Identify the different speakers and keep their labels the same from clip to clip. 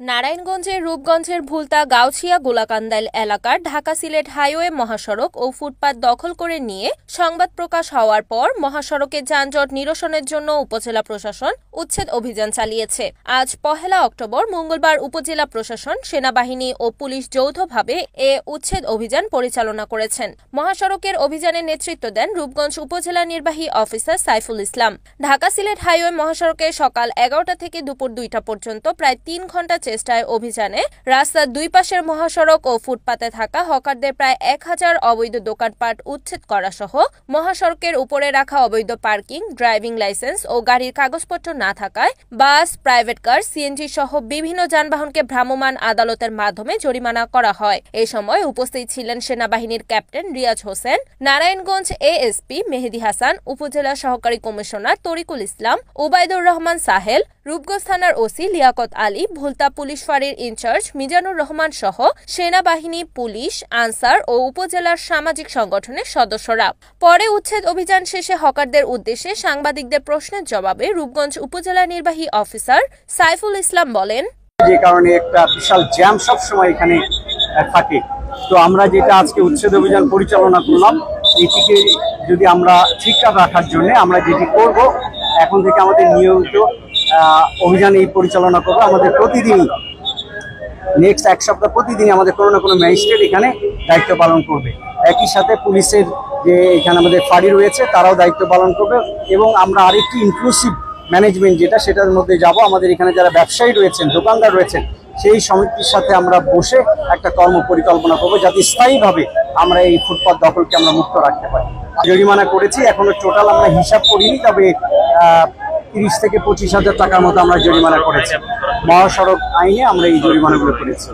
Speaker 1: নারায়ণগঞ্জের রূপগঞ্জের ভুলতা গাউছিয়া গোলাকান্দাইল এলাকার ঢাকা সিলেট হাইওয়ে মহাসড়ক ও ফুটপাত দখল করে নিয়ে সংবাদ প্রকাশ হওয়ার পর মহাসড়কে যানজট নিরসনের জন্য উপজেলা প্রশাসন উচ্ছেদ অভিযান চালিয়েছে। আজ ১ অক্টোবর মঙ্গলবার উপজেলা প্রশাসন, সেনাবাহিনী ও পুলিশ যৌথভাবে এ উচ্ছেদ অভিযান পরিচালনা করেছেন। মহাসড়কের অভিযানে নেতৃত্ব দেন রূপগঞ্জ উপজেলা নির্বাহী অফিসার সাইফুল ইসলাম। ঢাকা সিলেট হাইওয়ে মহাসড়কে সকাল ১১টা থেকে দুপুর ২টা পর্যন্ত প্রায় ৩ ঘণ্টা চেষ্টায় অভিযানে রাস্তার দুই পাশের মহাসড়ক ও ফুটপাতে থাকা হকারদের প্রায় ১,০০০ অবৈধ দোকানপাট উচ্ছেদ করা সহ মহাসড়কের উপরে রাখা অবৈধ পার্কিং, ড্রাইভিং লাইসেন্স ও গাড়ির কাগজপত্র না থাকায় বাস, প্রাইভেট কার, সিএনজি সহ বিভিন্ন যানবাহনকে ভ্রাম্যমাণ আদালতের মাধ্যমে জরিমানা করা হয়। এ সময় উপস্থিত ছিলেন সেনাবাহিনীর ক্যাপ্টেন রিয়াজ হোসেন, নারায়ণগঞ্জ এএসপি মেহেদি হাসান, উপজেলা সহকারী কমিশনার তরিকুল ইসলাম, ওবায়দুর রহমান সাহেল, রূপগঞ্জ থানার ওসি লিয়াকত আলী, ভুলতা পুলিশ ফাঁড়ির ইনচার্জ মিজানুর রহমান সহ সেনাবাহিনী, পুলিশ, আনসার ও উপজেলার সামাজিক সংগঠনের সদস্যরা। পরে উচ্ছেদ অভিযান শেষে হকারদের উদ্দেশ্যে সাংবাদিকদের প্রশ্নের জবাবে রূপগঞ্জ উপজেলা নির্বাহী অফিসার সাইফুল ইসলাম বলেন,
Speaker 2: যে কারণে একটা বিশাল জ্যাম সব সময় এখানে থাকে। তো আমরা যেটা আজকে উচ্ছেদ অভিযান পরিচালনা করলাম, এটিকে যদি আমরা ঠিকঠাক রাখার জন্য আমরা যেটি করব, এখন থেকে আমাদের নিয়মিত অভিযান এই পরিচালনা করবো। আমাদের প্রতিদিনই নেক্সট এক সপ্তাহ প্রতিদিনই আমাদের কোনো না কোনো ম্যাজিস্ট্রেট এখানে দায়িত্ব পালন করবে। একই সাথে পুলিশের যে এখানে আমাদের ফাঁড়ি রয়েছে তারাও দায়িত্ব পালন করবে এবং আমরা আরেকটি ইনক্লুসিভ ম্যানেজমেন্ট সেটার মধ্যে যাব। আমাদের এখানে যারা ব্যবসায়ী রয়েছেন, দোকানদার রয়েছেন, সেই সমিতির সাথে আমরা বসে একটা কর্ম পরিকল্পনা করবো যাতে স্থায়ীভাবে আমরা এই ফুটপাত দখলকে আমরা মুক্ত রাখতে পারি। জরিমানা করেছি, এখনো টোটাল আমরা হিসাব করিনি, তবে ৩০ থেকে ২৫,০০০ টাকার মতো আমরা জরিমানা করেছি। মহাসড়ক আইনে আমরা এই জরিমানাগুলো করেছি।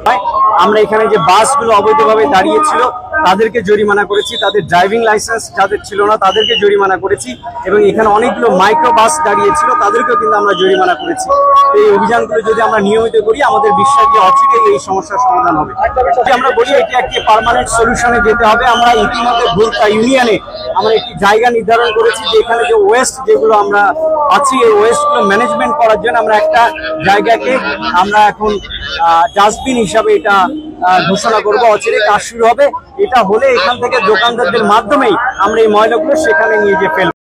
Speaker 2: আমরা এখানে যে বাসগুলো অবৈধভাবে দাঁড়িয়েছিল তাদেরকে জরিমানা করেছি, তাদের ড্রাইভিং লাইসেন্স যাদের ছিল না তাদেরকে জরিমানা করেছি, এবং এখানে অনেকগুলো মাইক্রো বাস দাঁড়িয়েছিল তাদেরকেও কিন্তু আমরা জরিমানা করেছি। এই অভিযানগুলো যদি আমরা নিয়মিত করি, আমাদের বিশ্বাস যে অচিরেই এই সমস্যার সমাধান হবে। আমরা বলি এটি একটি পার্মানেন্ট সলিউশনে যেতে হবে। আমরা ইতিমধ্যে ভুলতা ইউনিয়নে আমরা একটি জায়গা নির্ধারণ করেছি যে এখানে যে ওয়েস্ট যেগুলো আমরা পাচ্ছি, এই ওয়েস্টগুলো ম্যানেজমেন্ট করার জন্য আমরা একটা জায়গাকে আমরা এখন ডাস্টবিন হিসাবে এটা ঘোষণা করবো। অচিরে কাজ শুরু হবে। এটা হলে এখান থেকে দোকানদারদের মাধ্যমেই আমরা এই ময়লাগুলো সেখানে নিয়ে যেয়ে ফেলবো।